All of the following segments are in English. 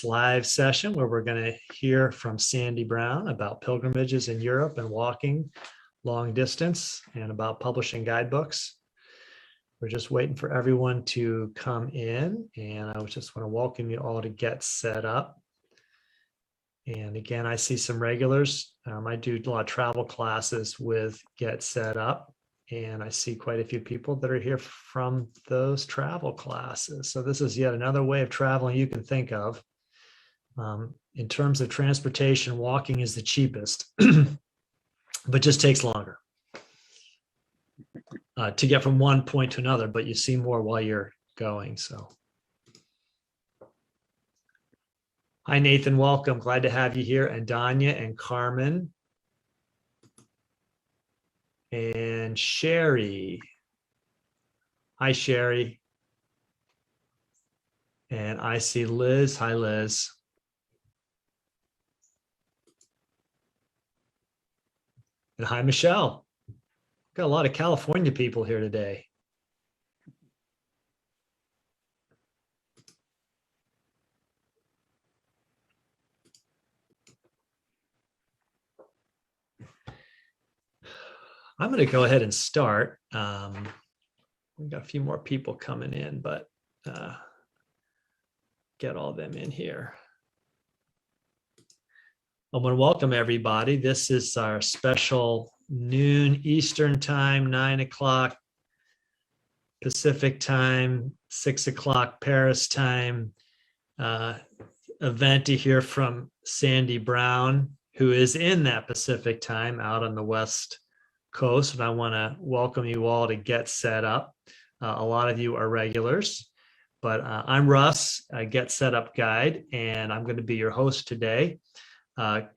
live session where we're going to hear from Sandy Brown about pilgrimages in Europe and walking long distance and about publishing guidebooks. We're just waiting for everyone to come in, and I just want to welcome you all to get set up. And again, I see some regulars. I do a lot of travel classes with Get Set Up, and I see quite a few people that are here from those travel classes. So this is yet another way of traveling you can think of. In terms of transportation, walking is the cheapest, but just takes longer to get from one point to another, but you see more while you're going. So, hi, Nathan, welcome. Glad to have you here. And Danya and Carmen and Sherry. Hi, Sherry. And I see Liz. Hi, Liz. And hi, Michelle. Got a lot of California people here today. I'm going to go ahead and start. We've got a few more people coming in, but get all them in here. I want to welcome everybody. This is our special noon Eastern time, 9 o'clock Pacific time, 6 o'clock Paris time event to hear from Sandy Brown, who is in that Pacific time out on the West Coast. And I want to welcome you all to Get Set Up. A lot of you are regulars, but I'm Russ, a Get Set Up guide, and I'm going to be your host today.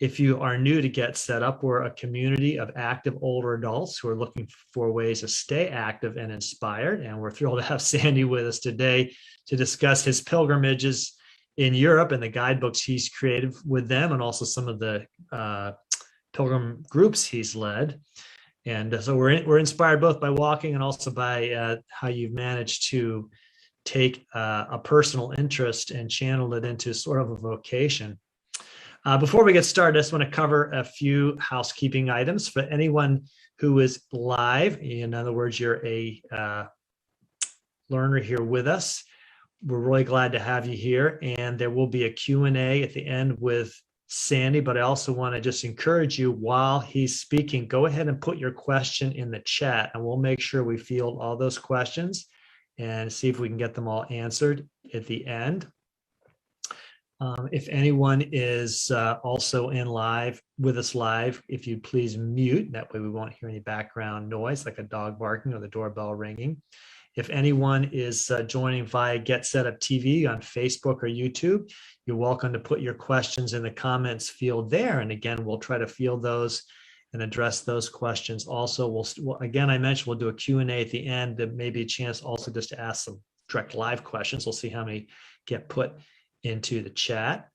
If you are new to Get Set Up, we're a community of active older adults who are looking for ways to stay active and inspired. And we're thrilled to have Sandy with us today to discuss his pilgrimages in Europe and the guidebooks he's created with them, and also some of the pilgrim groups he's led. And so we're inspired both by walking and also by how you've managed to take a personal interest and channel it into sort of a vocation. Before we get started, I just want to cover a few housekeeping items for anyone who is live. In other words, you're a learner here with us. We're really glad to have you here. And there will be a Q&A at the end with Sandy, but I also want to just encourage you while he's speaking, go ahead and put your question in the chat, and we'll make sure we field all those questions and see if we can get them all answered at the end. If anyone is also in live with us live, if you'd please mute, that way we won't hear any background noise like a dog barking or the doorbell ringing. If anyone is joining via Get Set Up TV on Facebook or YouTube, you're welcome to put your questions in the comments field there. And again, we'll try to field those and address those questions. Also, again, I mentioned we'll do a Q&A at the end. There may be a chance also just to ask some direct live questions. We'll see how many get put into the chat.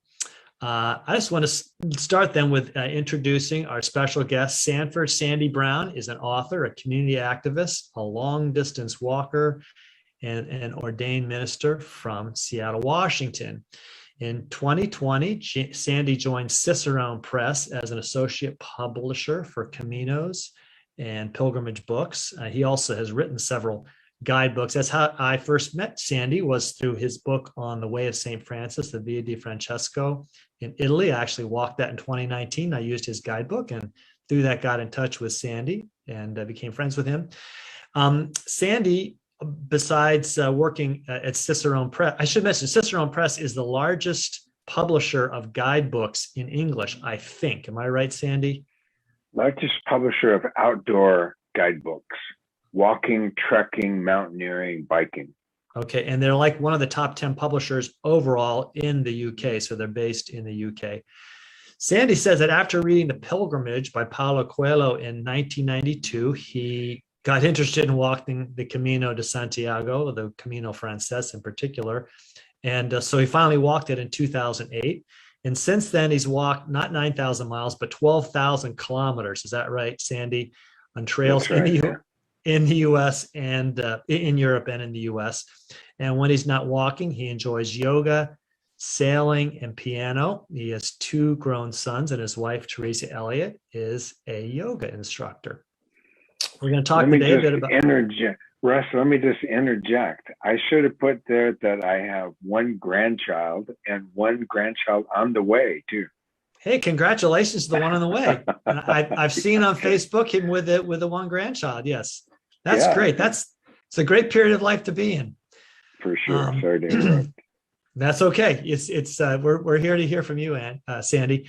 I just want to start then with introducing our special guest. Sanford Sandy Brown is an author, a community activist, a long distance walker, and an ordained minister from Seattle, Washington. In 2020, Sandy joined Cicerone Press as an associate publisher for Caminos and Pilgrimage Books. He also has written several guidebooks. That's how I first met Sandy, was through his book on the Way of St. Francis, the Via di Francesco in Italy. I actually walked that in 2019. I used his guidebook, and through that got in touch with Sandy and became friends with him. Sandy, besides working at Cicerone Press, I should mention Cicerone Press is the largest publisher of guidebooks in English, I think. Am I right, Sandy? Largest publisher of outdoor guidebooks. Walking, trekking, mountaineering, biking. Okay, and they're like one of the top 10 publishers overall in the UK, so they're based in the UK. Sandy says that after reading The Pilgrimage by Paulo Coelho in 1992, he got interested in walking the Camino de Santiago, the Camino Frances in particular, and so he finally walked it in 2008. And since then, he's walked not 9,000 miles, but 12,000 kilometers. Is that right, Sandy? On trails in the US and in Europe and in the US. And when he's not walking, he enjoys yoga, sailing, and piano. He has 2 grown sons, and his wife, Teresa Elliott, is a yoga instructor. We're going to talk today a bit about... Russ, let me just interject. I should have put there that I have 1 grandchild and 1 grandchild on the way, too. Hey, congratulations to the one on the way. And I've seen on Facebook him with the 1 grandchild. Yes, that's great. It's a great period of life to be in. For sure. Sorry to interrupt. That's okay. We're here to hear from you, Sandy.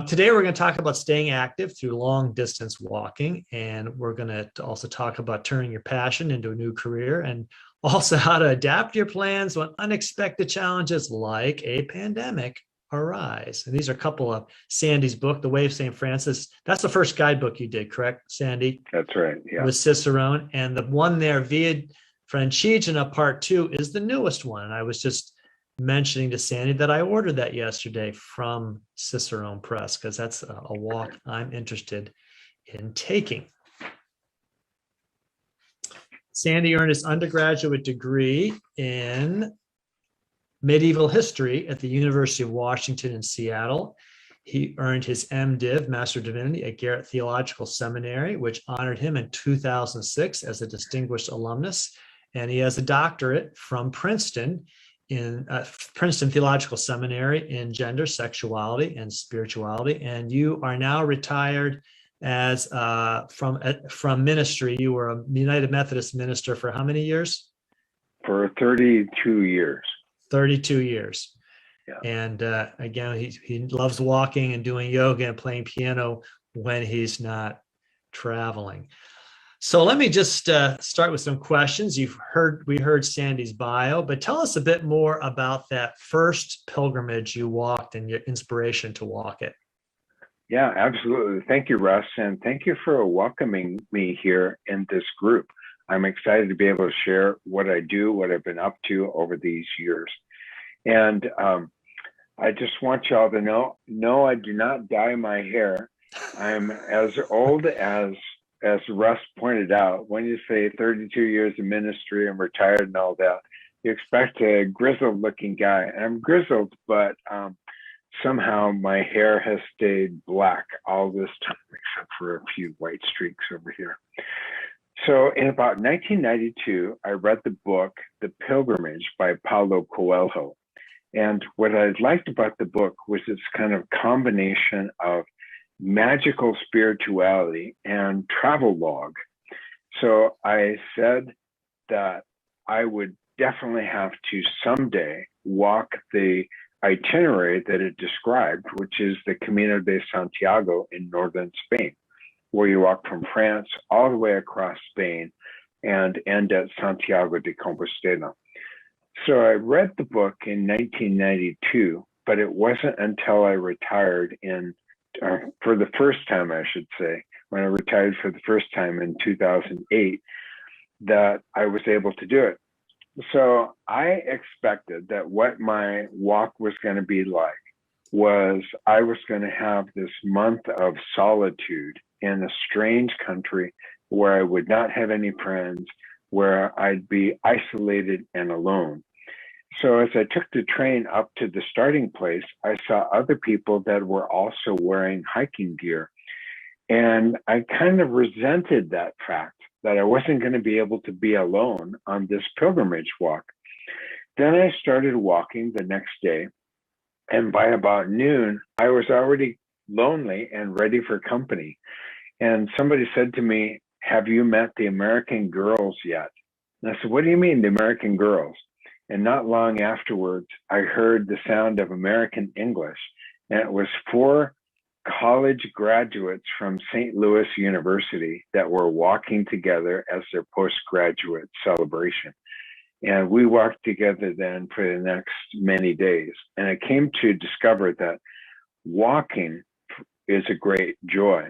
Today we're going to talk about staying active through long distance walking, and we're going to also talk about turning your passion into a new career, and also how to adapt your plans when unexpected challenges like a pandemic arise. And these are a couple of Sandy's book, The Way of St. Francis. That's the first guidebook you did, correct, Sandy? That's right. Yeah. With Cicerone, and the one there, Via Franchijanet Part 2, is the newest one. And I was just mentioning to Sandy that I ordered that yesterday from Cicerone Press, because that's a walk I'm interested in taking. Sandy earned his undergraduate degree in medieval history at the University of Washington in Seattle. He earned his MDiv, Master of Divinity, at Garrett Theological Seminary, which honored him in 2006 as a distinguished alumnus. And he has a doctorate from Princeton in Princeton Theological Seminary in gender, sexuality, and spirituality. And you are now retired as from ministry. You were a United Methodist minister for how many years? For 32 years. 32 years. Yeah. And again, he loves walking and doing yoga and playing piano when he's not traveling. So let me just start with some questions. We heard Sandy's bio, but tell us a bit more about that first pilgrimage you walked and your inspiration to walk it. Yeah, absolutely. Thank you, Russ, and thank you for welcoming me here in this group. I'm excited to be able to share what I do, what I've been up to over these years. And I just want y'all to know, no, I do not dye my hair. I'm as old as Russ pointed out. When you say 32 years of ministry and retired and all that, you expect a grizzled looking guy. I'm grizzled, but somehow my hair has stayed black all this time, except for a few white streaks over here. So in about 1992, I read the book, The Pilgrimage by Paulo Coelho. And what I liked about the book was its kind of combination of magical spirituality and travel log. So I said that I would definitely have to someday walk the itinerary that it described, which is the Camino de Santiago in northern Spain, where you walk from France all the way across Spain and end at Santiago de Compostela. So I read the book in 1992, but it wasn't until I retired for the first time, I should say, when I retired for the first time in 2008, that I was able to do it. So I expected that what my walk was going to be like was I was going to have this month of solitude in a strange country where I would not have any friends, where I'd be isolated and alone. So as I took the train up to the starting place, I saw other people that were also wearing hiking gear. And I kind of resented that fact that I wasn't going to be able to be alone on this pilgrimage walk. Then I started walking the next day. And by about noon, I was already lonely and ready for company. And somebody said to me, "Have you met the American girls yet?" And I said, "What do you mean, the American girls?" And not long afterwards, I heard the sound of American English, and it was 4 college graduates from St. Louis University that were walking together as their postgraduate celebration. And we walked together then for the next many days. And I came to discover that walking is a great joy,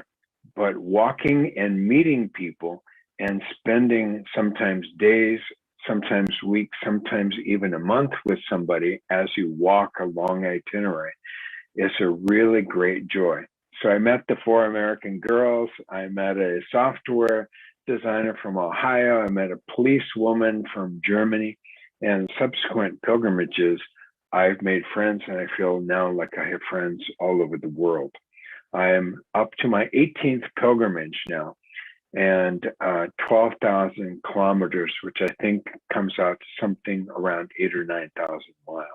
but walking and meeting people and spending sometimes days, sometimes weeks, sometimes even a month with somebody as you walk a long itinerary is a really great joy. So I met the 4 American girls. I met a software designer from Ohio. I met a police woman from Germany. And subsequent pilgrimages, I've made friends, and I feel now like I have friends all over the world. I am up to my 18th pilgrimage now, and 12,000 kilometers, which I think comes out to something around 8,000 or 9,000 miles.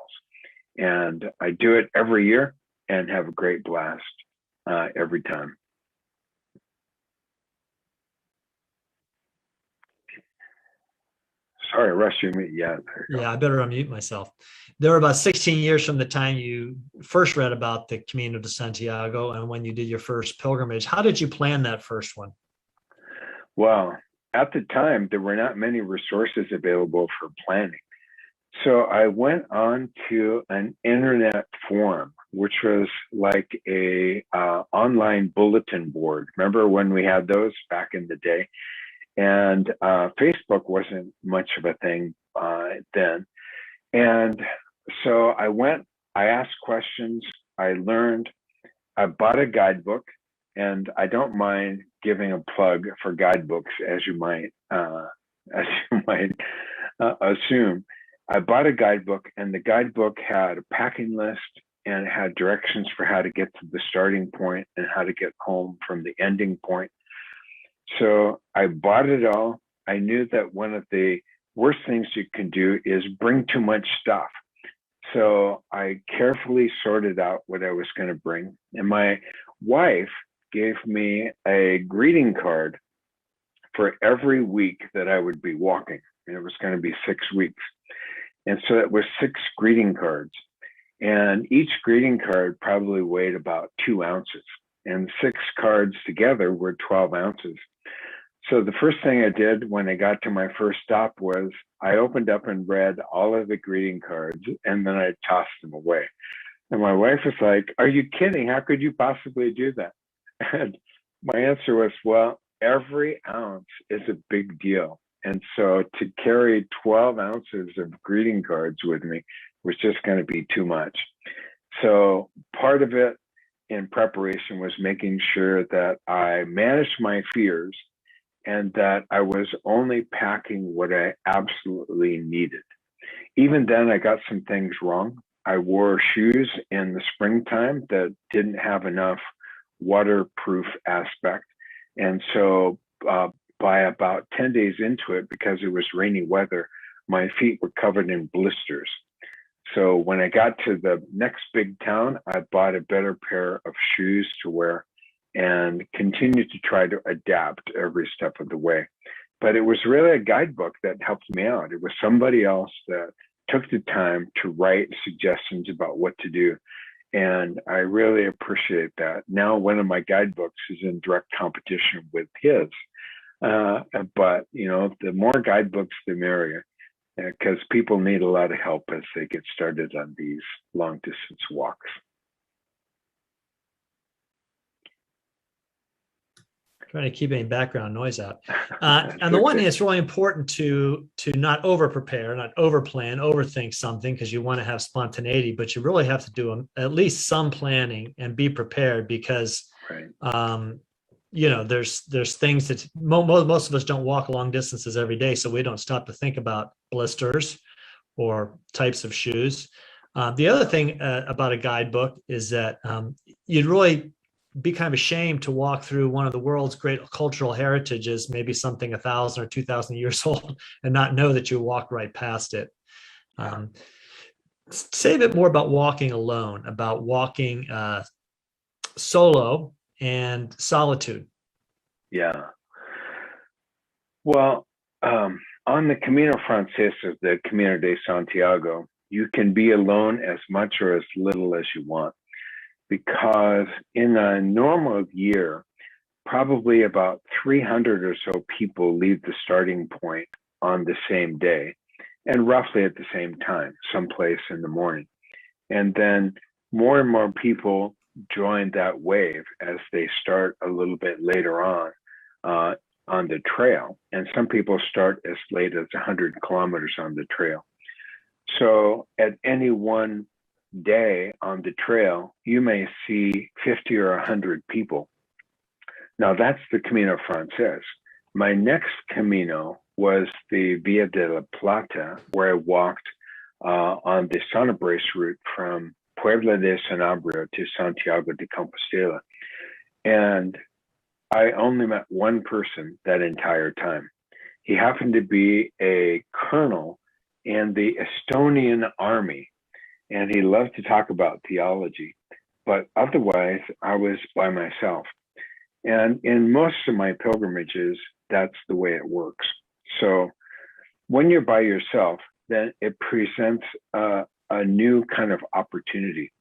And I do it every year and have a great blast every time. Sorry, Russ, you mean, yeah. Yeah, I better unmute myself. There were about 16 years from the time you first read about the Camino de Santiago and when you did your first pilgrimage. How did you plan that first one? Well, at the time, there were not many resources available for planning. So I went on to an internet forum, which was like a online bulletin board. Remember when we had those back in the day? And Facebook wasn't much of a thing then. And so I asked questions, I learned, I bought a guidebook, and I don't mind giving a plug for guidebooks, as you might assume. I bought a guidebook, and the guidebook had a packing list and it had directions for how to get to the starting point and how to get home from the ending point. So I bought it all. I knew that one of the worst things you can do is bring too much stuff. So I carefully sorted out what I was going to bring. And my wife gave me a greeting card for every week that I would be walking. And it was going to be 6 weeks. And so it was 6 greeting cards. And each greeting card probably weighed about 2 ounces. And 6 cards together were 12 ounces. So the first thing I did when I got to my first stop was I opened up and read all of the greeting cards, and then I tossed them away. And my wife was like, "Are you kidding? How could you possibly do that?" And my answer was, well, every ounce is a big deal. And so to carry 12 ounces of greeting cards with me was just going to be too much. So part of it in preparation was making sure that I managed my fears and that I was only packing what I absolutely needed. Even then, I got some things wrong. I wore shoes in the springtime that didn't have enough waterproof aspect. And so by about 10 days into it, because it was rainy weather, my feet were covered in blisters. So when I got to the next big town, I bought a better pair of shoes to wear and continued to try to adapt every step of the way. But it was really a guidebook that helped me out. It was somebody else that took the time to write suggestions about what to do. And I really appreciate that. Now, one of my guidebooks is in direct competition with his. But, you know, the more guidebooks, the merrier, because people need a lot of help as they get started on these long distance walks. Trying to keep any background noise out. On the one hand, it's really important to not over prepare, not over plan, overthink something, because you want to have spontaneity, but you really have to do at least some planning and be prepared, because you know, there's things that most of us don't walk long distances every day, so we don't stop to think about blisters or types of shoes. The other thing about a guidebook is that you'd really be kind of ashamed to walk through one of the world's great cultural heritages, maybe something 1,000 or 2,000 years old, and not know that you walked right past it. Say a bit more about walking alone, about walking solo and solitude. Yeah. Well, on the Camino Frances, the Camino de Santiago, you can be alone as much or as little as you want, because in a normal year, probably about 300 or so people leave the starting point on the same day and roughly at the same time, someplace in the morning. And then more and more people join that wave as they start a little bit later on the trail. And some people start as late as 100 kilometers on the trail. So at any one day on the trail, you may see 50 or 100 people. Now that's the Camino Frances. My next Camino was the Via de la Plata, where I walked on the Sonobrace route from Puebla de Sanabria to Santiago de Compostela. And I only met one person that entire time. He happened to be a colonel in the Estonian army, and he loved to talk about theology. But otherwise, I was by myself. And in most of my pilgrimages, that's the way it works. So when you're by yourself, then it presents a new kind of opportunity.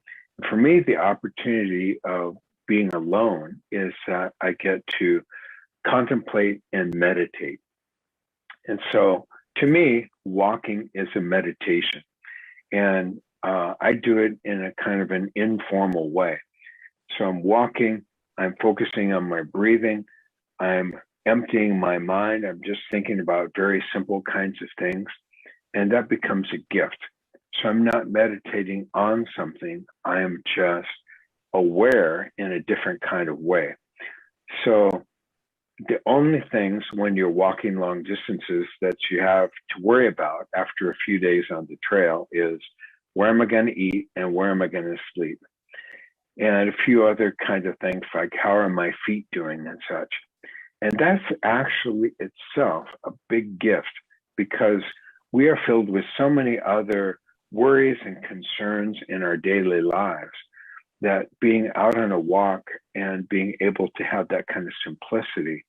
For me, the opportunity of being alone is that I get to contemplate and meditate. And so to me, walking is a meditation. And I do it in a kind of an informal way. So I'm walking, I'm focusing on my breathing, I'm emptying my mind, I'm just thinking about very simple kinds of things, and that becomes a gift. So I'm not meditating on something, I am just aware in a different kind of way. So the only things when you're walking long distances that you have to worry about after a few days on the trail is, where am I going to eat and where am I going to sleep? And a few other kinds of things like, how are my feet doing and such. And that's actually itself a big gift, because we are filled with so many other worries and concerns in our daily lives that being out on a walk and being able to have that kind of simplicity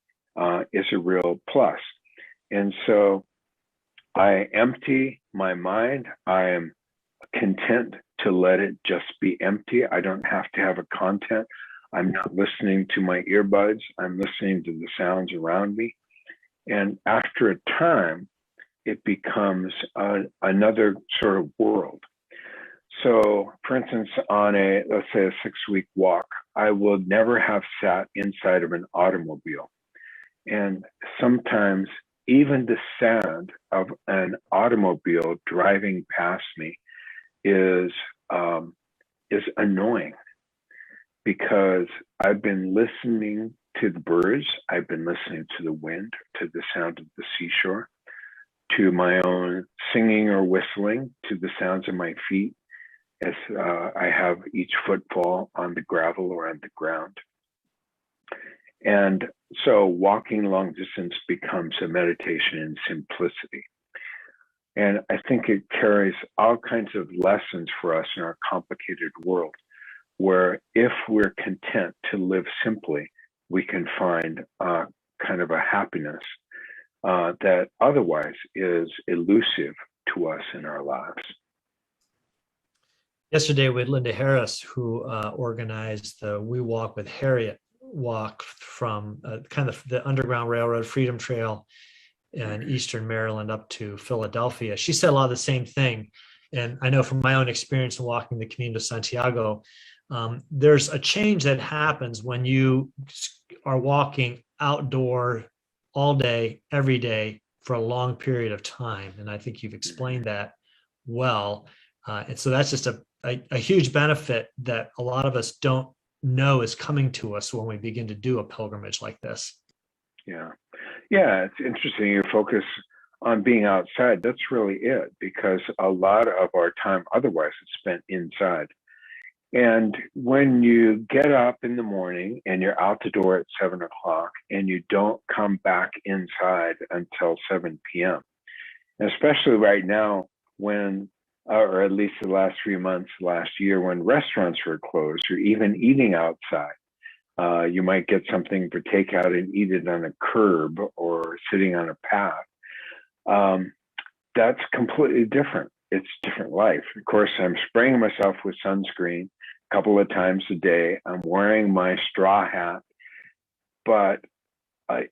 is a real plus. And so I empty my mind. I am content to let it just be empty. I don't have to have a content. I'm not listening to my earbuds. I'm listening to the sounds around me. And after a time, it becomes another sort of world. So for instance, on let's say a 6-week walk, I will never have sat inside of an automobile. And sometimes even the sound of an automobile driving past me is annoying, because I've been listening to the birds, I've been listening to the wind, to the sound of the seashore, to my own singing or whistling, to the sounds of my feet as I have each footfall on the gravel or on the ground. And so walking long distance becomes a meditation in simplicity. And I think it carries all kinds of lessons for us in our complicated world, where if we're content to live simply, we can find kind of a happiness that otherwise is elusive to us in our lives. Yesterday with Linda Harris, who organized the We Walk with Harriet walk from kind of the Underground Railroad Freedom Trail in Eastern Maryland up to Philadelphia. She said a lot of the same thing. And I know from my own experience in walking the Camino de Santiago, there's a change that happens when you are walking outdoor all day, every day for a long period of time. And I think you've explained that well. And so that's just a huge benefit that a lot of us don't know is coming to us when we begin to do a pilgrimage like this. Yeah, it's interesting. You focus on being outside. That's really it, because a lot of our time otherwise is spent inside. And when you get up in the morning and you're out the door at 7 o'clock and you don't come back inside until 7 p.m., and especially right now when, or at least the last 3 months, last year, when restaurants were closed or even eating outside, you might get something for takeout and eat it on a curb or sitting on a path. That's completely different. It's different life. Of course, I'm spraying myself with sunscreen a couple of times a day. I'm wearing my straw hat, but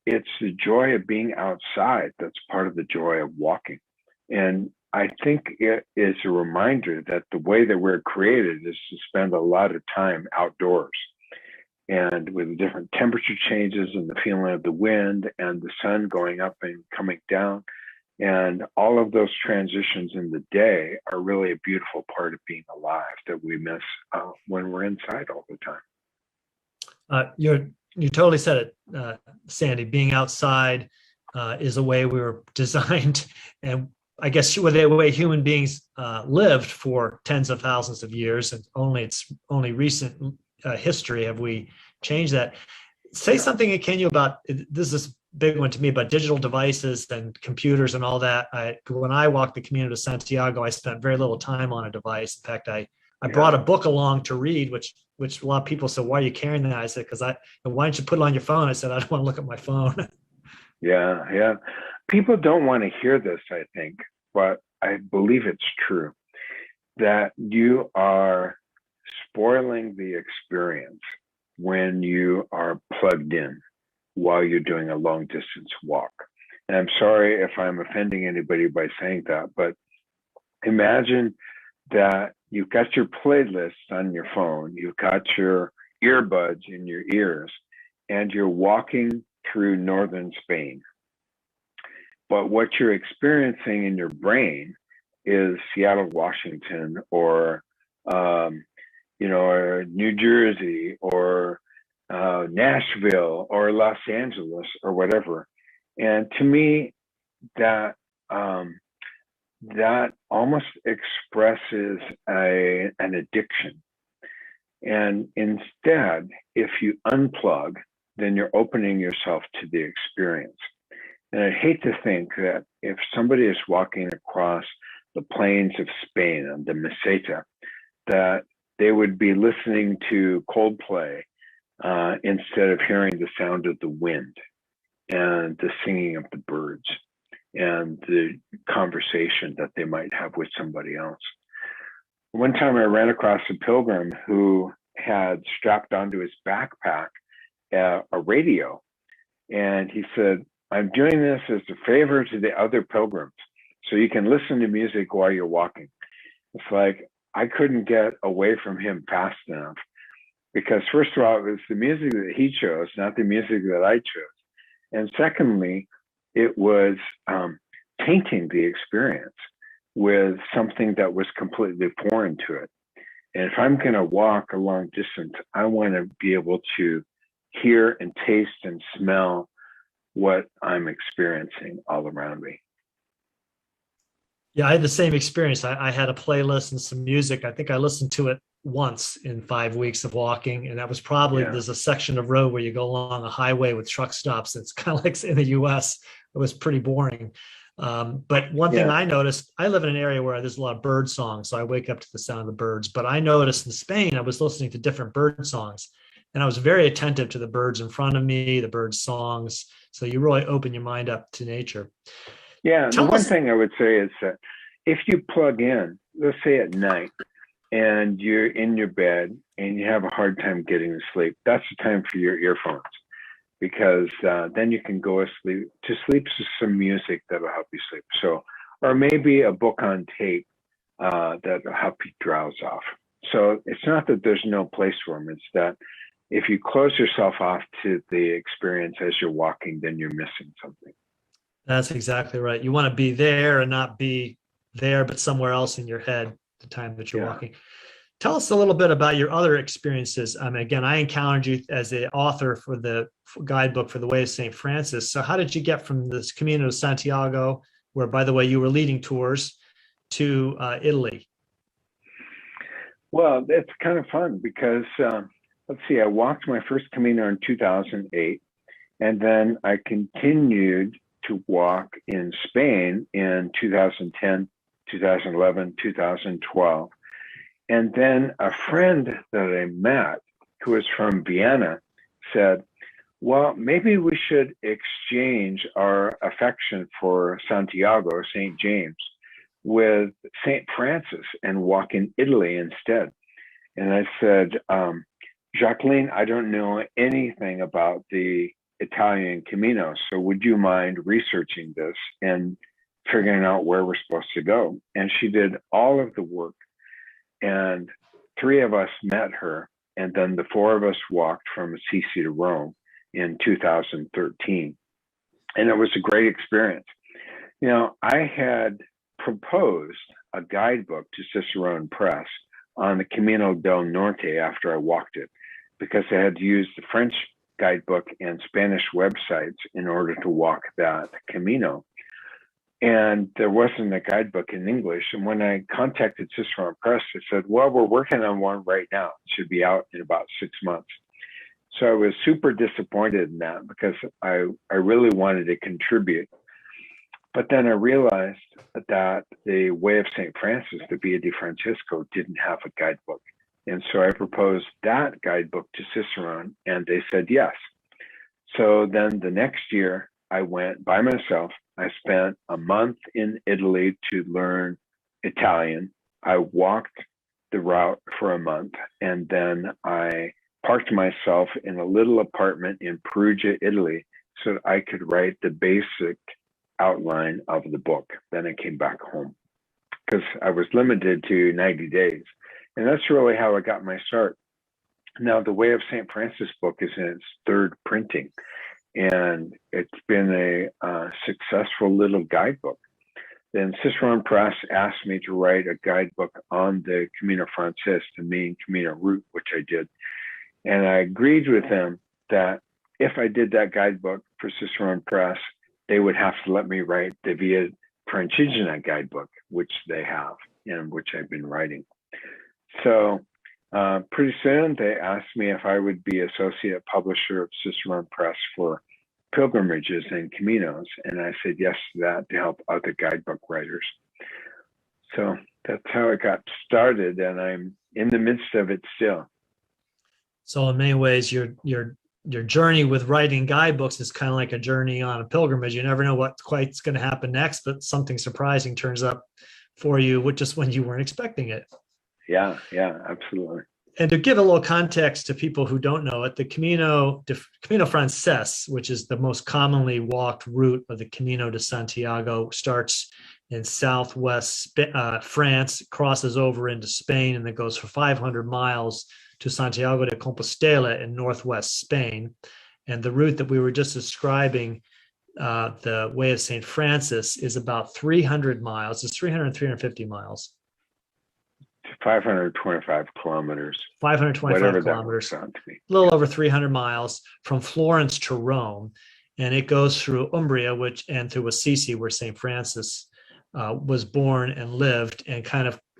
it's the joy of being outside that's part of the joy of walking. And I think it is a reminder that the way that we're created is to spend a lot of time outdoors. And with the different temperature changes and the feeling of the wind and the sun going up and coming down, and all of those transitions in the day are really a beautiful part of being alive that we miss when we're inside all the time. You totally said it, Sandy. Being outside is a way we were designed, and I guess the way human beings lived for tens of thousands of years, and it's only recent history have we changed that. Say something, can you, about this is a big one to me, about digital devices and computers and all that. When I walked the Camino to Santiago, I spent very little time on a device. In fact, I brought a book along to read, which a lot of people said, "Why are you carrying that?" I said, why don't you put it on your phone? I said, I don't want to look at my phone. Yeah. People don't want to hear this, I think, but I believe it's true that you are spoiling the experience when you are plugged in while you're doing a long distance walk. And I'm sorry if I'm offending anybody by saying that, but imagine that you've got your playlist on your phone, you've got your earbuds in your ears, and you're walking through northern Spain. But what you're experiencing in your brain is Seattle, Washington, or or New Jersey, or Nashville, or Los Angeles, or whatever. And to me, that almost expresses an addiction. And instead, if you unplug, then you're opening yourself to the experience. And I hate to think that if somebody is walking across the plains of Spain on the Meseta, that they would be listening to Coldplay instead of hearing the sound of the wind and the singing of the birds and the conversation that they might have with somebody else. One time I ran across a pilgrim who had strapped onto his backpack a radio, and he said, "I'm doing this as a favor to the other pilgrims, so you can listen to music while you're walking." It's like, I couldn't get away from him fast enough, because first of all, it was the music that he chose, not the music that I chose. And secondly, it was tainting the experience with something that was completely foreign to it. And if I'm going to walk a long distance, I want to be able to hear and taste and smell what I'm experiencing all around me. Yeah, I had the same experience. I had a playlist and some music. I think I listened to it once in 5 weeks of walking. And that was probably, there's a section of road where you go along a highway with truck stops. It's kind of like in the US. It was pretty boring. But one thing I noticed, I live in an area where there's a lot of bird songs. So I wake up to the sound of the birds. But I noticed in Spain, I was listening to different bird songs. And I was very attentive to the birds in front of me, the birds' songs. So you really open your mind up to nature. Yeah, the one thing I would say is that if you plug in, let's say at night, and you're in your bed and you have a hard time getting to sleep, that's the time for your earphones, because then you can go to sleep to some music that'll help you sleep. So, or maybe a book on tape that'll help you drowse off. So it's not that there's no place for them. It's that if you close yourself off to the experience as you're walking, then you're missing something. That's exactly right. You want to be there and not be there, but somewhere else in your head the time that you're walking. Tell us a little bit about your other experiences. Again, I encountered you as the author for the guidebook for the Way of St. Francis. So how did you get from this Camino to Santiago, where, by the way, you were leading tours, to Italy? Well, it's kind of fun because, let's see, I walked my first Camino in 2008, and then I continued to walk in Spain in 2010, 2011, 2012. And then a friend that I met who was from Vienna said, well, maybe we should exchange our affection for Santiago, St. James, with St. Francis and walk in Italy instead. And I said, Jacqueline, I don't know anything about the Italian Camino, so would you mind researching this and figuring out where we're supposed to go? And she did all of the work, and 3 of us met her, and then the 4 of us walked from Assisi to Rome in 2013, and it was a great experience. You know, I had proposed a guidebook to Cicerone Press on the Camino del Norte after I walked it, because I had used the French guidebook and Spanish websites in order to walk that Camino. and there wasn't a guidebook in English. And when I contacted Cicerone Press, they said, well, we're working on one right now. It should be out in about 6 months. So I was super disappointed in that because I really wanted to contribute. But then I realized that the Way of St. Francis, the Via di Francesco, didn't have a guidebook. And so I proposed that guidebook to Cicerone, and they said yes. So then the next year, I went by myself. I spent a month in Italy to learn Italian. I walked the route for a month, and then I parked myself in a little apartment in Perugia, Italy, so that I could write the basic outline of the book. Then I came back home because I was limited to 90 days. And that's really how I got my start. Now, the Way of St. Francis book is in its third printing, and it's been a successful little guidebook. Then Cicerone Press asked me to write a guidebook on the Camino Frances, the main Camino route, which I did. And I agreed with them that if I did that guidebook for Cicerone Press, they would have to let me write the Via Franchijanet guidebook, which they have and which I've been writing. So pretty soon they asked me if I would be associate publisher of Cicerone Press for pilgrimages and Caminos. And I said yes to that to help other guidebook writers. So that's how it got started, and I'm in the midst of it still. So in many ways, your journey with writing guidebooks is kind of like a journey on a pilgrimage. You never know what quite's going to happen next, but something surprising turns up for you just when you weren't expecting it. Yeah, absolutely. And to give a little context to people who don't know it, the Camino Frances, which is the most commonly walked route of the Camino de Santiago, starts in southwest France, crosses over into Spain, and then goes for 500 miles to Santiago de Compostela in northwest Spain. And the route that we were just describing, the Way of St. Francis, is about 300 miles. It's 350 miles. 525 kilometers. 525 kilometers, a little over 300 miles from Florence to Rome. And it goes through Umbria, and through Assisi, where St. Francis was born and lived. And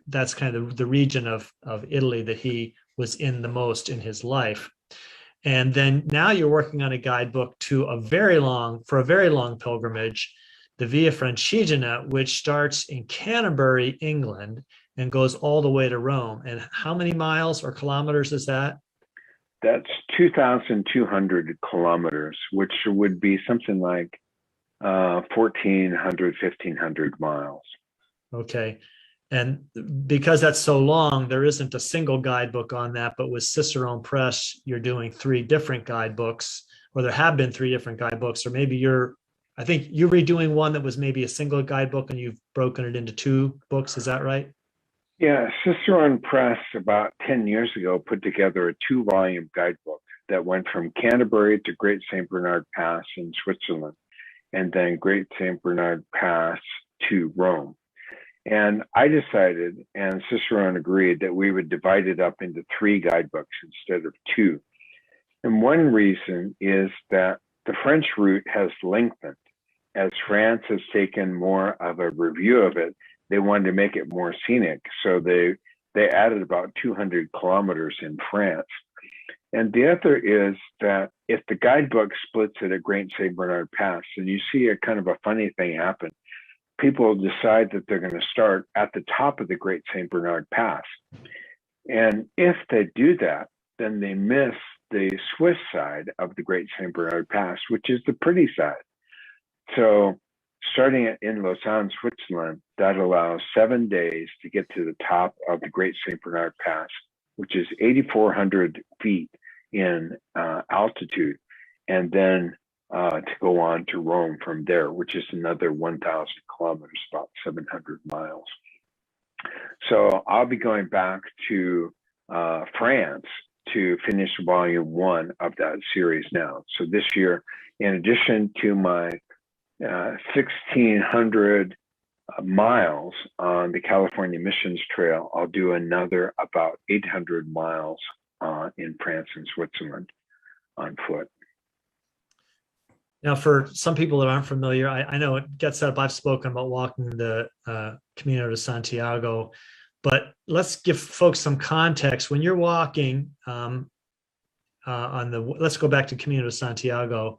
that's kind of the region of Italy that he was in the most in his life. And then now you're working on a guidebook for a very long pilgrimage, the Via Franchijanet, which starts in Canterbury, England, and goes all the way to Rome. And how many miles or kilometers is that? That's 2,200 kilometers, which would be something like 1,400, 1,500 miles. Okay. And because that's so long, there isn't a single guidebook on that, but with Cicerone Press, you're doing 3 different guidebooks, or there have been 3 different guidebooks, or maybe I think you're redoing one that was maybe a single guidebook and you've broken it into 2 books. Is that right? Yeah, Cicerone Press about 10 years ago put together a 2-volume guidebook that went from Canterbury to Great St. Bernard Pass in Switzerland, and then Great St. Bernard Pass to Rome. And I decided, and Cicerone agreed, that we would divide it up into 3 guidebooks instead of 2. And one reason is that the French route has lengthened. As France has taken more of a review of it, they wanted to make it more scenic. So they added about 200 kilometers in France. And the other is that if the guidebook splits it at Great St. Bernard Pass, and you see a kind of a funny thing happen, people decide that they're going to start at the top of the Great St. Bernard Pass. And if they do that, then they miss the Swiss side of the Great St. Bernard Pass, which is the pretty side. So starting in Lausanne, Switzerland, that allows 7 days to get to the top of the Great St. Bernard Pass, which is 8,400 feet in altitude, and then to go on to Rome from there, which is another 1,000 kilometers, about 700 miles. So I'll be going back to France to finish volume 1 of that series now. So this year, in addition to my 1,600 miles on the California Missions Trail, I'll do another about 800 miles in France and Switzerland on foot. Now, for some people that aren't familiar, I know it gets up. I've spoken about walking the Camino to Santiago, but let's give folks some context. When you're walking let's go back to Camino to Santiago.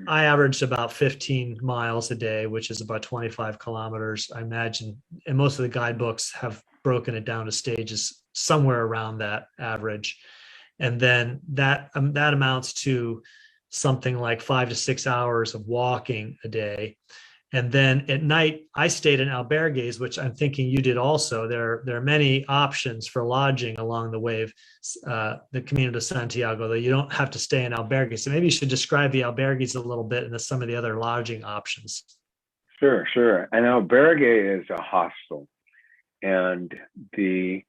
I averaged about 15 miles a day, which is about 25 kilometers. I imagine, and most of the guidebooks have broken it down to stages somewhere around that average. And then that amounts to something like 5 to 6 hours of walking a day. And then at night, I stayed in albergues, which I'm thinking you did also. There are many options for lodging along the way of the Camino de Santiago, though you don't have to stay in albergues. So maybe you should describe the albergues a little bit and some of the other lodging options. Sure, sure. An albergue is a hostel, and the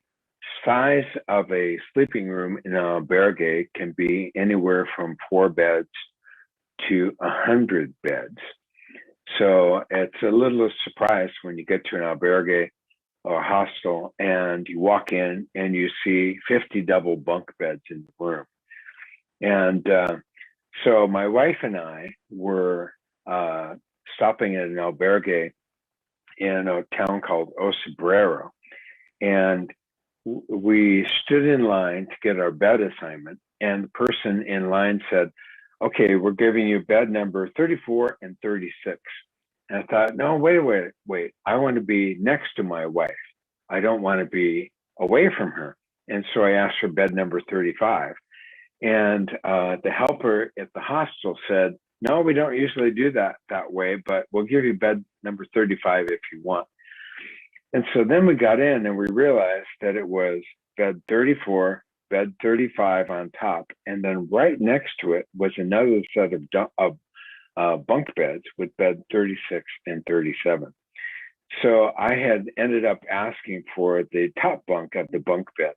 size of a sleeping room in an albergue can be anywhere from 4 beds to 100 beds. So it's a little surprise when you get to an albergue or hostel and you walk in and you see 50 double bunk beds in the room. And so my wife and I were stopping at an albergue in a town called Osabrero. And we stood in line to get our bed assignment. And the person in line said, okay, we're giving you bed number 34 and 36. And I thought, no, wait. I want to be next to my wife. I don't want to be away from her. And so I asked for bed number 35. And the helper at the hostel said, no, we don't usually do that way, but we'll give you bed number 35 if you want. And so then we got in and we realized that it was bed 34, bed 35 on top, and then right next to it was another set of bunk beds with bed 36 and 37. So I had ended up asking for the top bunk of the bunk bed,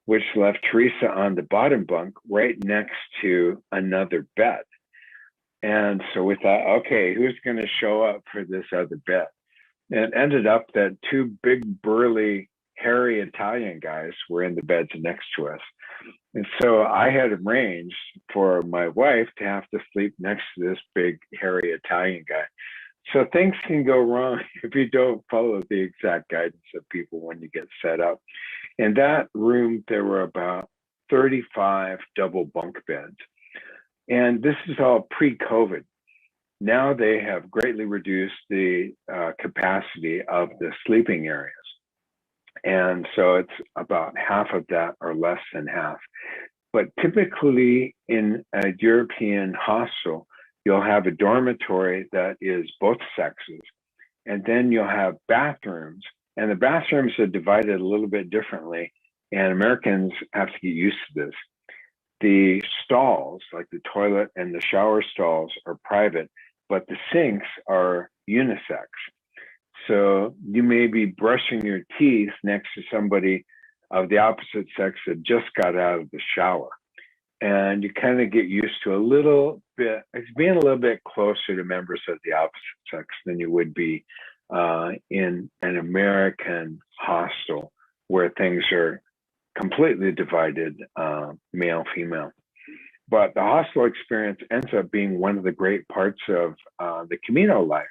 which left Teresa on the bottom bunk right next to another bed. And so we thought, okay, who's going to show up for this other bed? And it ended up that two big, burly, hairy Italian guys were in the beds next to us. And so I had arranged for my wife to have to sleep next to this big, hairy Italian guy. So things can go wrong if you don't follow the exact guidance of people when you get set up. In that room, there were about 35 double bunk beds. And this is all pre-COVID. Now they have greatly reduced the capacity of the sleeping areas. And so it's about half of that or less than half. But typically in a European hostel, you'll have a dormitory that is both sexes. And then you'll have bathrooms. And the bathrooms are divided a little bit differently. And Americans have to get used to this. The stalls, like the toilet and the shower stalls, are private, but the sinks are unisex. So you may be brushing your teeth next to somebody of the opposite sex that just got out of the shower. And you kind of get used to a little bit, it's being a little bit closer to members of the opposite sex than you would be in an American hostel where things are completely divided, male, female. But the hostel experience ends up being one of the great parts of the Camino life,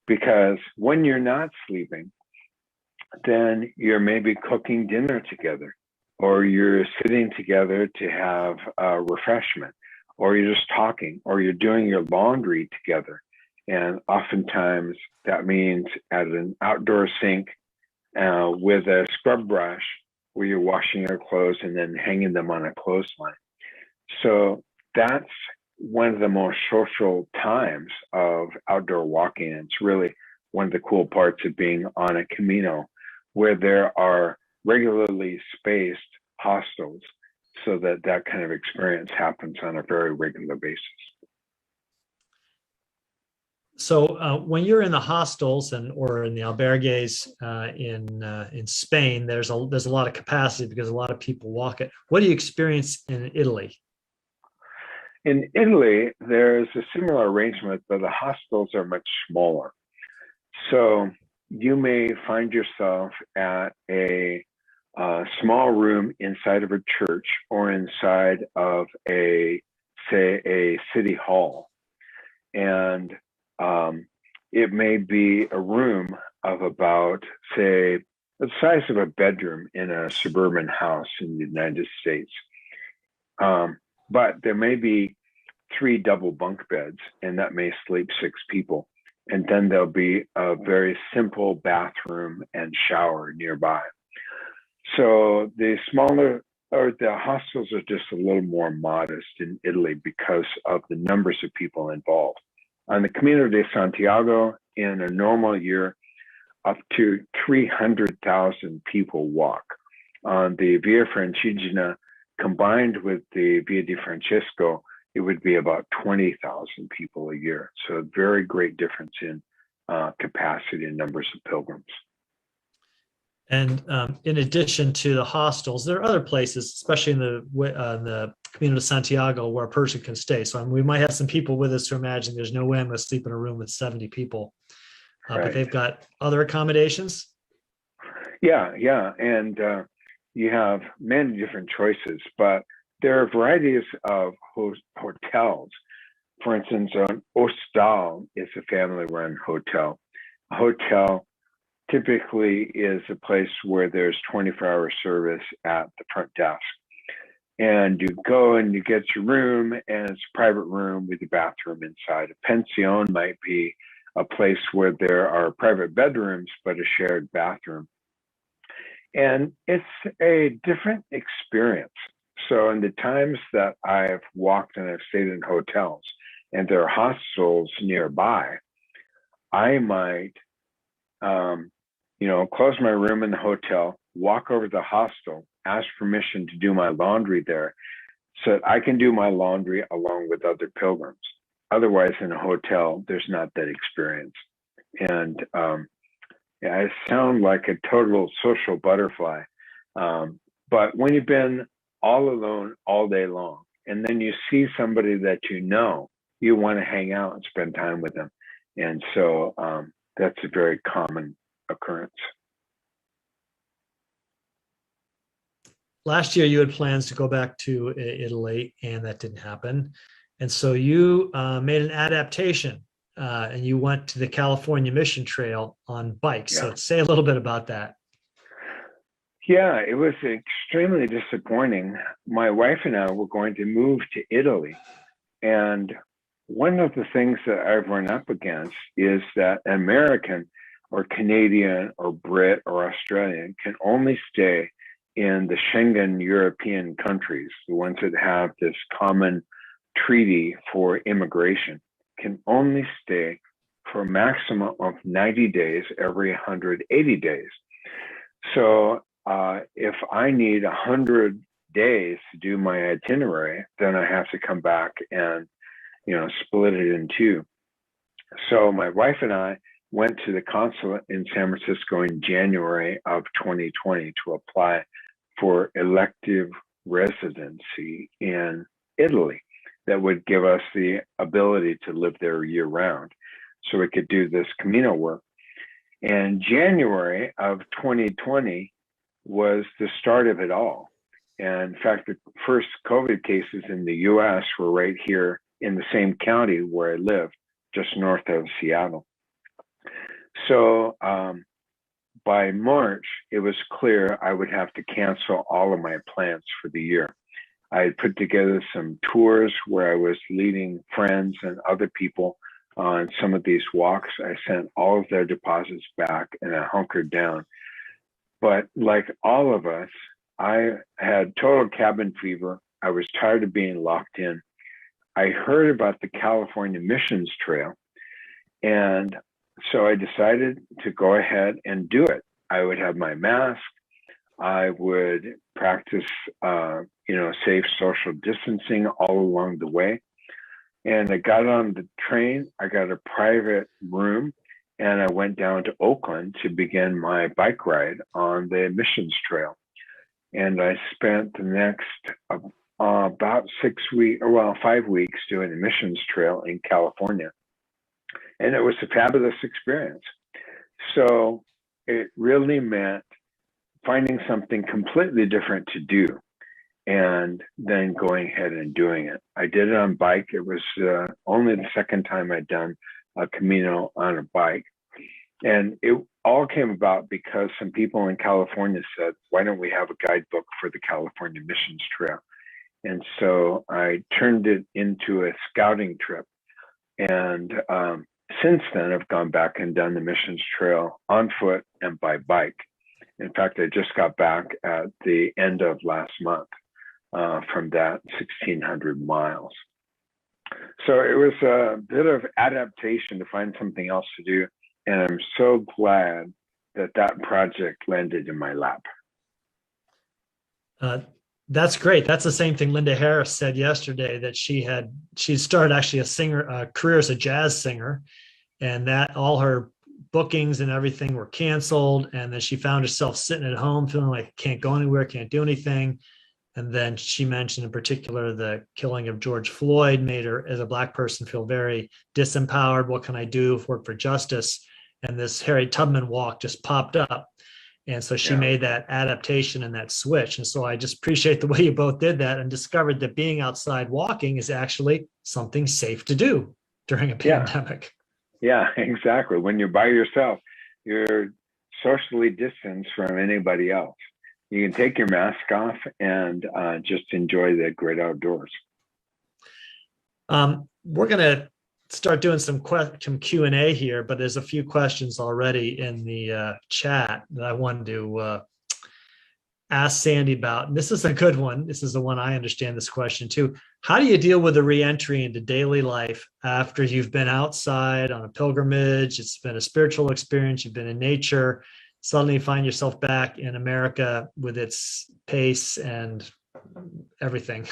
because when you're not sleeping, then you're maybe cooking dinner together, or you're sitting together to have a refreshment, or you're just talking, or you're doing your laundry together. And oftentimes that means at an outdoor sink with a scrub brush where you're washing your clothes and then hanging them on a clothesline. So that's one of the most social times of outdoor walking. It's really one of the cool parts of being on a Camino, where there are regularly spaced hostels, so that that kind of experience happens on a very regular basis. So when you're in the hostels or in the albergues in Spain, there's a lot of capacity because a lot of people walk it. What do you experience in Italy? In Italy, there's a similar arrangement, but the hostels are much smaller. So you may find yourself at a small room inside of a church or inside of say a city hall. And it may be a room of about, say, the size of a bedroom in a suburban house in the United States. But there may be 3 double bunk beds, and that may sleep 6 people. And then there'll be a very simple bathroom and shower nearby. So the smaller, or the hostels are just a little more modest in Italy because of the numbers of people involved. On the Camino de Santiago, in a normal year, up to 300,000 people walk. On the Via Franchijanet, combined with the Via di Francesco, it would be about 20,000 people a year. So a very great difference in capacity and numbers of pilgrims. And in addition to the hostels, there are other places, especially in the Camino de Santiago, where a person can stay. So we might have some people with us who imagine there's no way I'm going to sleep in a room with 70 people, Right. But they've got other accommodations. Yeah. And you have many different choices, but there are varieties of hotels. For instance, an hostal is a family-run hotel. A hotel typically is a place where there's 24-hour service at the front desk. And you go and you get your room, and it's a private room with a bathroom inside. A pension might be a place where there are private bedrooms, but a shared bathroom. And it's a different experience. So in the times that I've walked and I've stayed in hotels and there are hostels nearby, I might, close my room in the hotel, walk over to the hostel, ask permission to do my laundry there so that I can do my laundry along with other pilgrims. Otherwise, in a hotel, there's not that experience. And I sound like a total social butterfly. But when you've been all alone all day long, and then you see somebody that you want to hang out and spend time with them. And so that's a very common occurrence. Last year, you had plans to go back to Italy, and that didn't happen. And so you made an adaptation, and you went to the California Mission Trail on bikes. Yeah. So say a little bit about that. Yeah, it was extremely disappointing. My wife and I were going to move to Italy. And one of the things that I've run up against is that an American or Canadian or Brit or Australian can only stay in the Schengen European countries, the ones that have this common treaty for immigration, can only stay for a maximum of 90 days every 180 days. So if I need 100 days to do my itinerary, then I have to come back and, split it in 2. So my wife and I went to the consulate in San Francisco in January of 2020 to apply for elective residency in Italy that would give us the ability to live there year round so we could do this Camino work. And January of 2020 was the start of it all. And in fact, the first COVID cases in the US were right here in the same county where I live, just north of Seattle. So by March, it was clear I would have to cancel all of my plans for the year. I had put together some tours where I was leading friends and other people on some of these walks. I sent all of their deposits back and I hunkered down. But like all of us, I had total cabin fever. I was tired of being locked in. I heard about the California Missions Trail. And so I decided to go ahead and do it. I would have my mask. I would practice, safe social distancing all along the way. And I got on the train. I got a private room, and I went down to Oakland to begin my bike ride on the Missions Trail. And I spent the next about 5 weeks doing the Missions Trail in California. And it was a fabulous experience. So it really meant finding something completely different to do. and then going ahead and doing it. I did it on bike. It was only the second time I'd done a Camino on a bike. And it all came about because some people in California said, why don't we have a guidebook for the California Missions Trail? And so I turned it into a scouting trip. And since then, I've gone back and done the Missions Trail on foot and by bike. In fact, I just got back at the end of last month from that 1,600 miles. So it was a bit of adaptation to find something else to do. And I'm so glad that that project landed in my lap. That's great. That's the same thing Linda Harris said yesterday, that she started actually a career as a jazz singer, and that all her bookings and everything were canceled. And then she found herself sitting at home feeling like can't go anywhere, can't do anything. And then she mentioned in particular the killing of George Floyd made her, as a Black person, feel very disempowered. What can I do? Work for justice. And this Harriet Tubman walk just popped up. And so she made that adaptation and that switch. And so I just appreciate the way you both did that and discovered that being outside walking is actually something safe to do during a pandemic. Yeah, exactly. When you're by yourself, you're socially distanced from anybody else. You can take your mask off and just enjoy the great outdoors. We're going to start doing some Q&A here, but there's a few questions already in the chat that I wanted to ask Sandy about. And this is a good one. This is the one I understand this question too. How do you deal with the reentry into daily life after you've been outside on a pilgrimage? It's been a spiritual experience. You've been in nature. Suddenly you find yourself back in America with its pace and everything.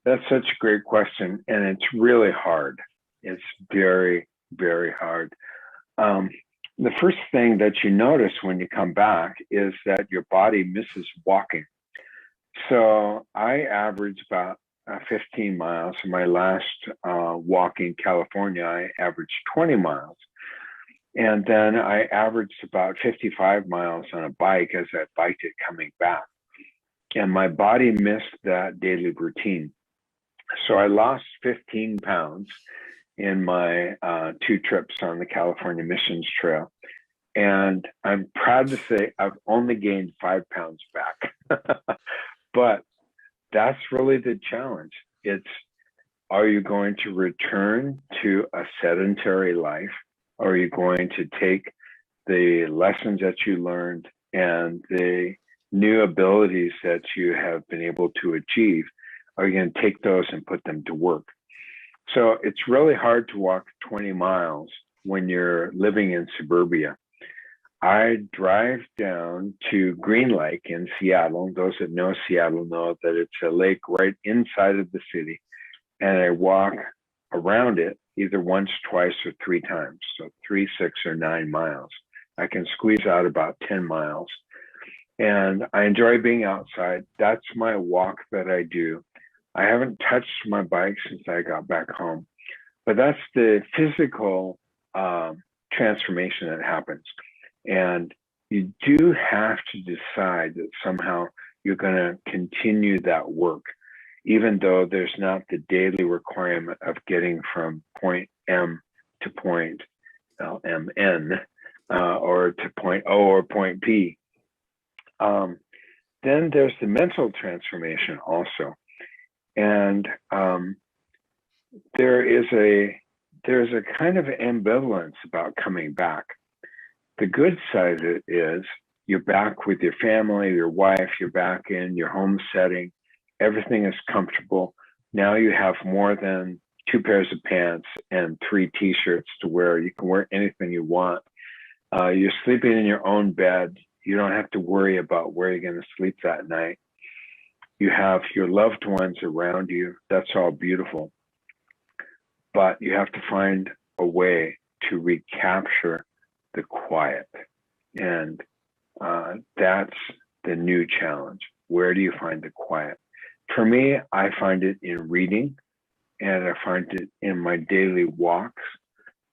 That's such a great question. And it's really hard. It's very, very hard. The first thing that you notice when you come back is that your body misses walking. So I average about 15 miles. In my last walk in California, I averaged 20 miles. And then I averaged about 55 miles on a bike as I biked it coming back. And my body missed that daily routine. So I lost 15 pounds in my 2 trips on the California Missions Trail. And I'm proud to say I've only gained 5 pounds back. But that's really the challenge. It's, are you going to return to a sedentary life? Or are you going to take the lessons that you learned and the new abilities that you have been able to achieve? Are you going to take those and put them to work? So it's really hard to walk 20 miles when you're living in suburbia. I drive down to Green Lake in Seattle. Those that know Seattle know that it's a lake right inside of the city. And I walk around it either once, twice, or 3 times. So 3, 6, or 9 miles. I can squeeze out about 10 miles. And I enjoy being outside. That's my walk that I do. I haven't touched my bike since I got back home, but that's the physical transformation that happens. And you do have to decide that somehow you're going to continue that work, even though there's not the daily requirement of getting from point M to point MN or to point O or point P. Then there's the mental transformation also. And there's a kind of ambivalence about coming back. The good side of it is you're back with your family, your wife, you're back in your home setting. Everything is comfortable. Now you have more than 2 pairs of pants and 3 t-shirts to wear. You can wear anything you want. You're sleeping in your own bed. You don't have to worry about where you're going to sleep that night. You have your loved ones around you. That's all beautiful. But you have to find a way to recapture the quiet. And that's the new challenge. Where do you find the quiet? For me, I find it in reading and I find it in my daily walks,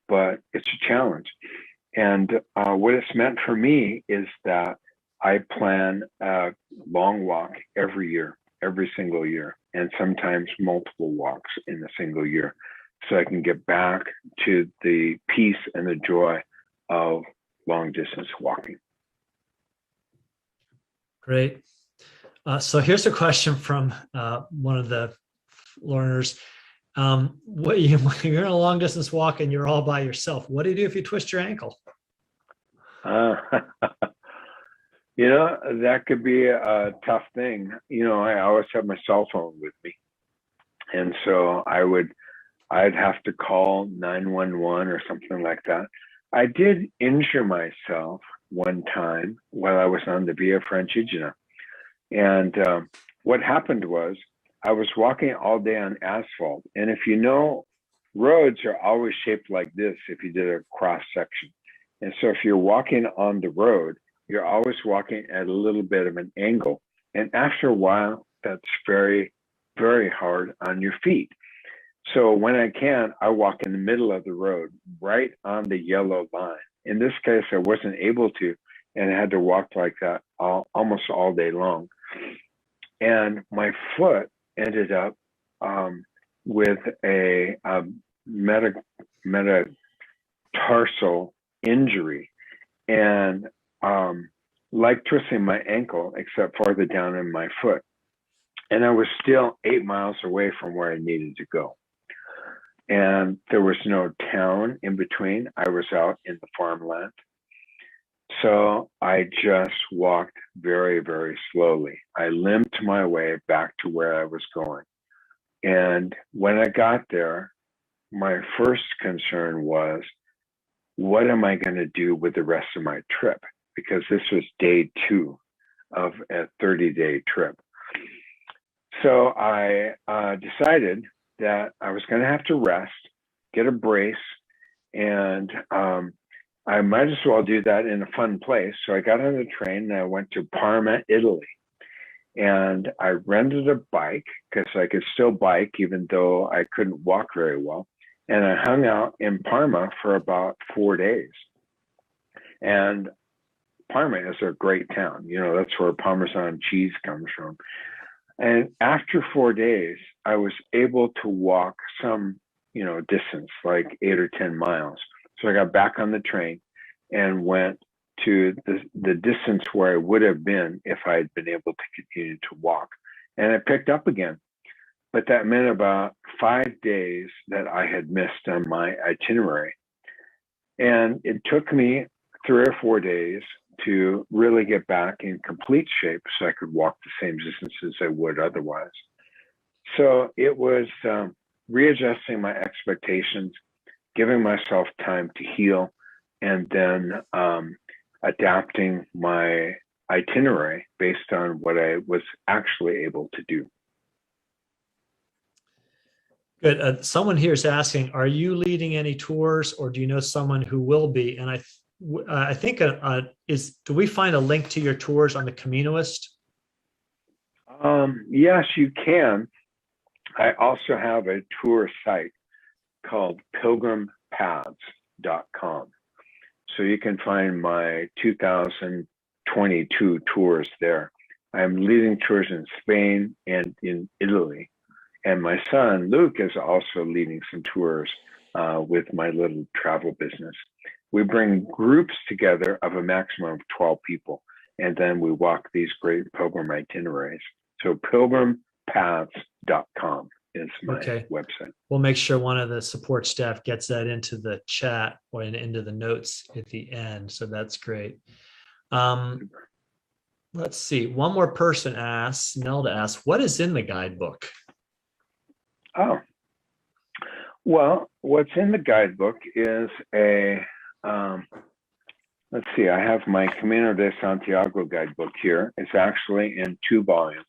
but it's a challenge. And what it's meant for me is that I plan a long walk every year, every single year, and sometimes multiple walks in a single year, so I can get back to the peace and the joy of long distance walking. Great. So here's a question from one of the learners. You're in a long distance walk and you're all by yourself. What do you do if you twist your ankle? That could be a tough thing. I always have my cell phone with me. And so I'd have to call 911 or something like that. I did injure myself one time while I was on the Via Franchijanet. And what happened was I was walking all day on asphalt. And if you know, roads are always shaped like this if you did a cross section. And so if you're walking on the road, you're always walking at a little bit of an angle. And after a while, that's very, very hard on your feet. So when I can, I walk in the middle of the road, right on the yellow line. In this case, I wasn't able to, and I had to walk like that almost all day long. And my foot ended up with a metatarsal injury, and like twisting my ankle, except farther down in my foot. And I was still 8 miles away from where I needed to go. And there was no town in between. I was out in the farmland. So I just walked very, very slowly. I limped my way back to where I was going. And when I got there, my first concern was, what am I going to do with the rest of my trip? Because this was day 2 of a 30-day trip. So I decided that I was going to have to rest, get a brace, and I might as well do that in a fun place. So I got on the train and I went to Parma, Italy. And I rented a bike because I could still bike even though I couldn't walk very well. And I hung out in Parma for about 4 days. And Parma is a great town. That's where Parmesan cheese comes from. And after 4 days, I was able to walk some, distance, like 8 or 10 miles. So I got back on the train and went to the distance where I would have been if I had been able to continue to walk. And I picked up again. But that meant about 5 days that I had missed on my itinerary. And it took me 3 or 4 days to really get back in complete shape so I could walk the same distances I would otherwise. So it was readjusting my expectations, giving myself time to heal, and then adapting my itinerary based on what I was actually able to do. Good. Someone here is asking, are you leading any tours, or do you know someone who will be? And I think do we find a link to your tours on the Caminoist? Yes, you can. I also have a tour site called pilgrimpaths.com. So you can find my 2022 tours there. I'm leading tours in Spain and in Italy. And my son, Luke, is also leading some tours with my little travel business. We bring groups together of a maximum of 12 people, and then we walk these great pilgrim itineraries. So pilgrimpaths.com is my website. We'll make sure one of the support staff gets that into the chat or into the notes at the end. So that's great. Let's see. One more person asks, Nelda asks, what is in the guidebook? Oh, well, what's in the guidebook is let's see, I have my Camino de Santiago guidebook here. It's actually in 2 volumes.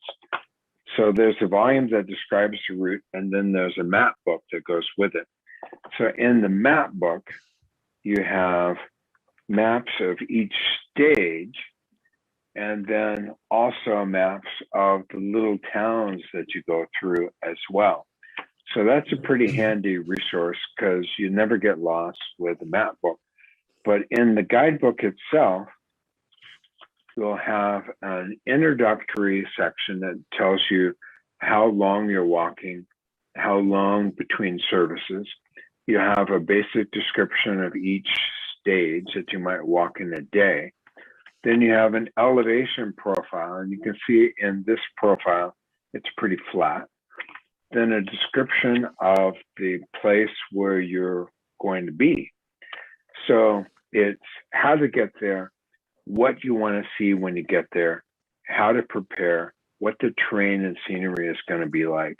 So there's a volume that describes the route, and then there's a map book that goes with it. So in the map book, you have maps of each stage, and then also maps of the little towns that you go through as well. So that's a pretty handy resource because you never get lost with the map book. But in the guidebook itself, you'll have an introductory section that tells you how long you're walking, how long between services. You have a basic description of each stage that you might walk in a day. Then you have an elevation profile, and you can see in this profile, it's pretty flat. Then a description of the place where you're going to be. So it's how to get there, what you want to see when you get there, how to prepare, what the terrain and scenery is going to be like.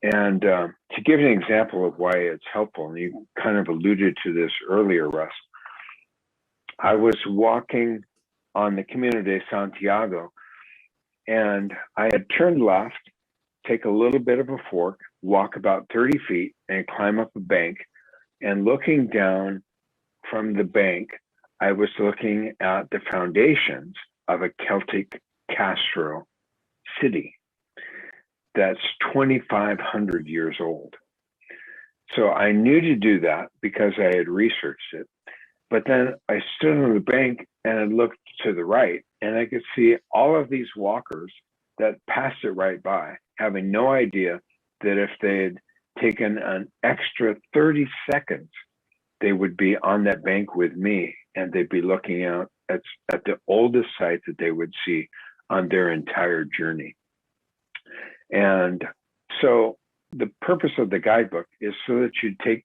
And to give an example of why it's helpful, and you kind of alluded to this earlier, Russ, I was walking on the Camino de Santiago, and I had turned left, take a little bit of a fork, walk about 30 feet, and climb up a bank. And looking down from the bank, I was looking at the foundations of a Celtic Castro city that's 2,500 years old. So I knew to do that because I had researched it. But then I stood on the bank and I looked to the right, and I could see all of these walkers that passed it right by, having no idea that if they had taken an extra 30 seconds, they would be on that bank with me, and they'd be looking out at the oldest site that they would see on their entire journey. And so the purpose of the guidebook is so that you take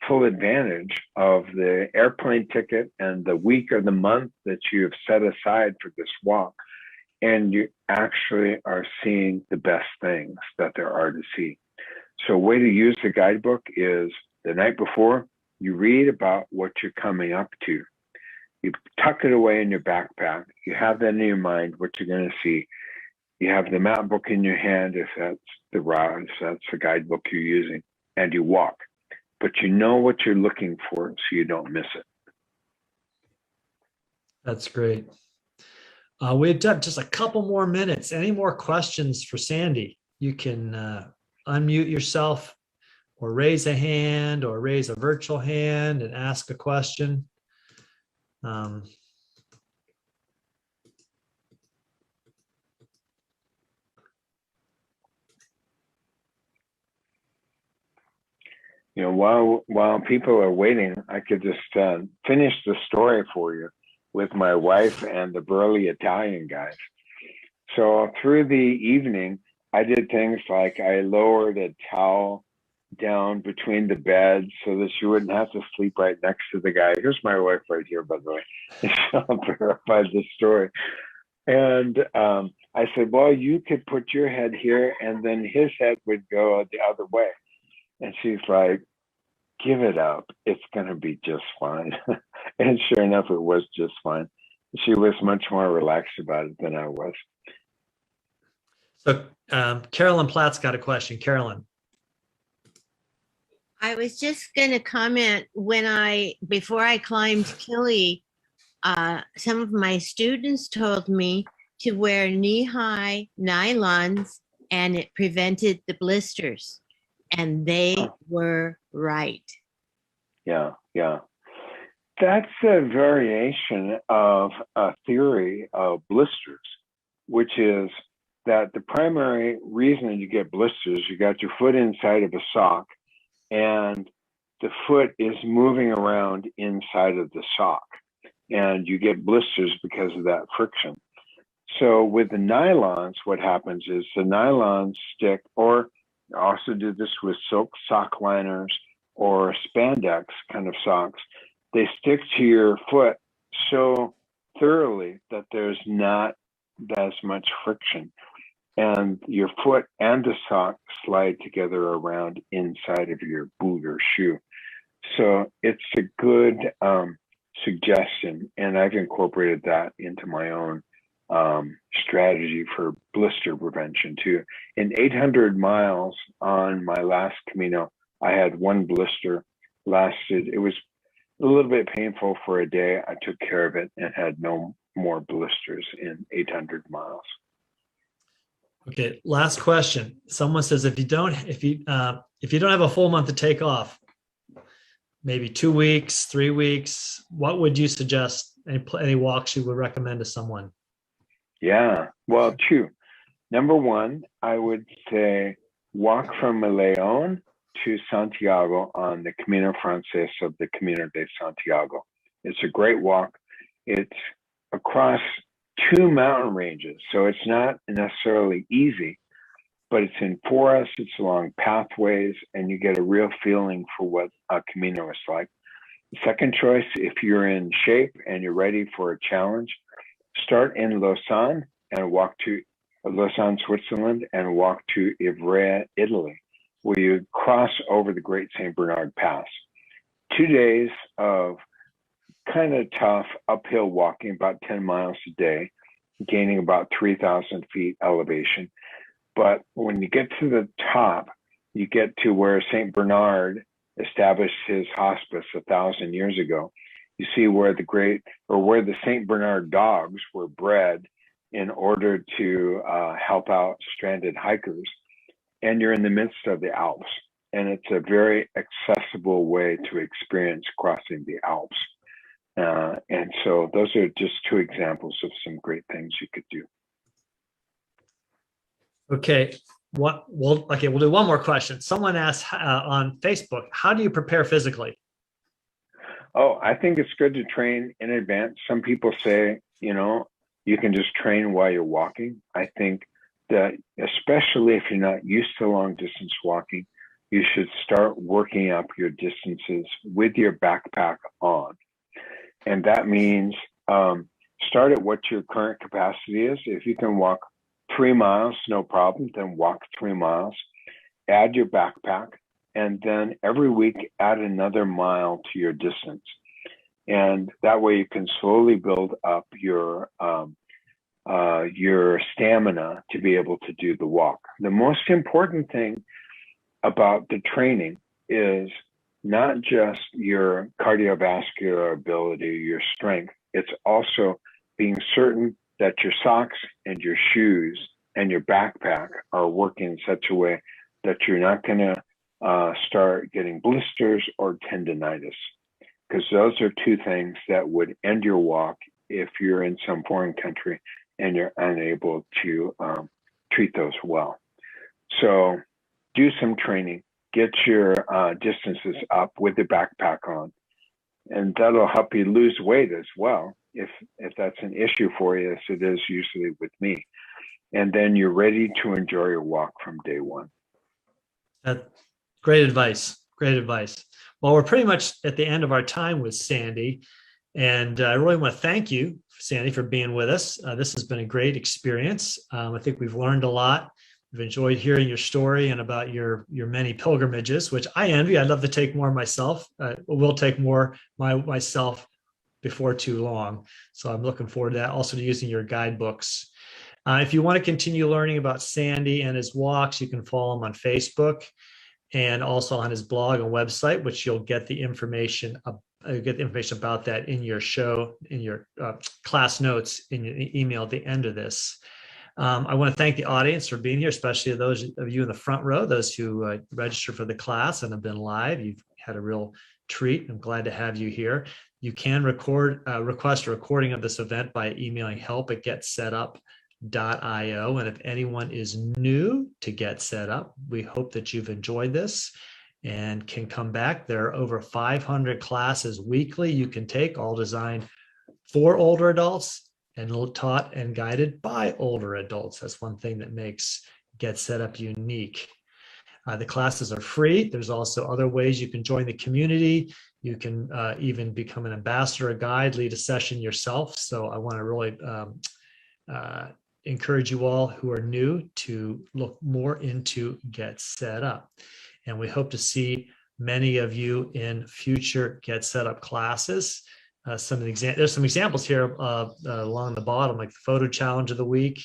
full advantage of the airplane ticket and the week or the month that you have set aside for this walk, and you actually are seeing the best things that there are to see. So a way to use the guidebook is the night before, you read about what you're coming up to. You tuck it away in your backpack. You have that in your mind, what you're going to see. You have the map book in your hand, if that's the route, if that's the guidebook you're using, and you walk. But you know what you're looking for so you don't miss it. That's great. We've done just a couple more minutes. Any more questions for Sandy? You can unmute yourself or raise a hand or raise a virtual hand and ask a question. You know, while people are waiting, I could just finish the story for you with my wife and the burly Italian guys. So through the evening, I did things like I lowered a towel down between the beds so that she wouldn't have to sleep right next to the guy. Here's my wife right here, by the way. She'll verify this story. And I said, well, you could put your head here, and then his head would go the other way. And she's like, give it up. It's going to be just fine. And sure enough, it was just fine. She was much more relaxed about it than I was. So Carolyn Platt's got a question. Carolyn. I was just going to comment before I climbed Kili, some of my students told me to wear knee-high nylons, and it prevented the blisters. And they were right. Yeah. That's a variation of a theory of blisters, which is that the primary reason you get blisters, you got your foot inside of a sock, and the foot is moving around inside of the sock, and you get blisters because of that friction. So with the nylons, what happens is the nylons stick, or also do this with silk sock liners or spandex kind of socks. They stick to your foot so thoroughly that there's not as much friction, and your foot and the sock slide together around inside of your boot or shoe. So it's a good suggestion, and I've incorporated that into my own strategy for blister prevention too. In 800 miles on my last Camino, I had one blister. It was a little bit painful for a day. I took care of it and had no more blisters in 800 miles. Okay, last question. Someone says if you don't have a full month to take off, maybe 2 weeks, 3 weeks, what would you suggest? Any walks you would recommend to someone? Yeah, well, two. Number one, I would say walk from Malayon to Santiago on the Camino Frances of the Camino de Santiago. It's a great walk. It's across two mountain ranges, so it's not necessarily easy, but it's in forests, it's along pathways, and you get a real feeling for what a Camino is like. The second choice, if you're in shape and you're ready for a challenge, start in Lausanne and walk to Lausanne, Switzerland, and walk to Ivrea, Italy, where you cross over the Great St. Bernard Pass. 2 days of kind of tough uphill walking, about 10 miles a day, gaining about 3,000 feet elevation. But when you get to the top, you get to where St. Bernard established his hospice 1,000 years ago. You see where the St. Bernard dogs were bred in order to help out stranded hikers. And you're in the midst of the Alps. And it's a very accessible way to experience crossing the Alps. And so those are just two examples of some great things you could do. Okay. We'll do one more question. Someone asked on Facebook, how do you prepare physically? Oh, I think it's good to train in advance. Some people say, you can just train while you're walking. I think that especially if you're not used to long distance walking, you should start working up your distances with your backpack on. And that means start at what your current capacity is. If you can walk 3 miles, no problem, then walk 3 miles, add your backpack, and then every week add another mile to your distance. And that way you can slowly build up your stamina to be able to do the walk. The most important thing about the training is not just your cardiovascular ability, your strength. It's also being certain that your socks and your shoes and your backpack are working in such a way that you're not going to start getting blisters or tendonitis, because those are two things that would end your walk if you're in some foreign country and you're unable to treat those well. So do some training, get your distances up with the backpack on, and that'll help you lose weight as well, if that's an issue for you, as it is usually with me. And then you're ready to enjoy your walk from day one. Great advice. Great advice. Well, we're pretty much at the end of our time with Sandy. And I really want to thank you, Sandy, for being with us. This has been a great experience. I think we've learned a lot. We've enjoyed hearing your story and about your many pilgrimages, which I envy. I'd love to take more myself. We'll take more myself before too long. So I'm looking forward to that. Also to using your guidebooks. If you want to continue learning about Sandy and his walks, you can follow him on Facebook and also on his blog and website, which you'll get the information about that in your show, in your class notes, in your email at the end of this. I want to thank the audience for being here, especially those of you in the front row, those who registered for the class and have been live. You've had a real treat. I'm glad to have you here. You can request a recording of this event by emailing help@getsetup.io. And if anyone is new to Get Set Up, we hope that you've enjoyed this and can come back. There are over 500 classes weekly you can take, all designed for older adults and taught and guided by older adults. That's one thing that makes Get Set Up unique. The classes are free. There's also other ways you can join the community. You can even become an ambassador, a guide, lead a session yourself. So I want to really encourage you all who are new to look more into Get Set Up. And we hope to see many of you in future Get Set Up classes. There's some examples here along the bottom, like the photo challenge of the week.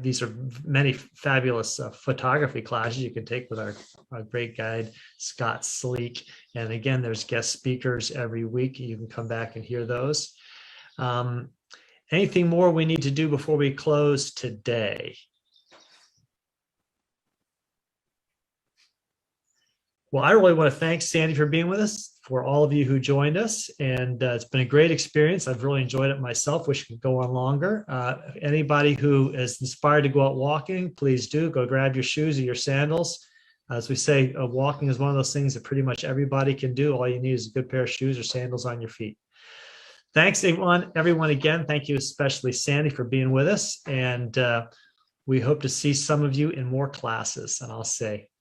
These are many fabulous photography classes you can take with our great guide, Scott Sleek. And again, there's guest speakers every week. You can come back and hear those. Anything more we need to do before we close today? Well, I really want to thank Sandy for being with us, for all of you who joined us. And it's been a great experience. I've really enjoyed it myself. Wish it could go on longer. Anybody who is inspired to go out walking, please do go grab your shoes or your sandals. As we say, walking is one of those things that pretty much everybody can do. All you need is a good pair of shoes or sandals on your feet. Thanks, everyone again. Thank you, especially Sandy, for being with us. And we hope to see some of you in more classes. And I'll say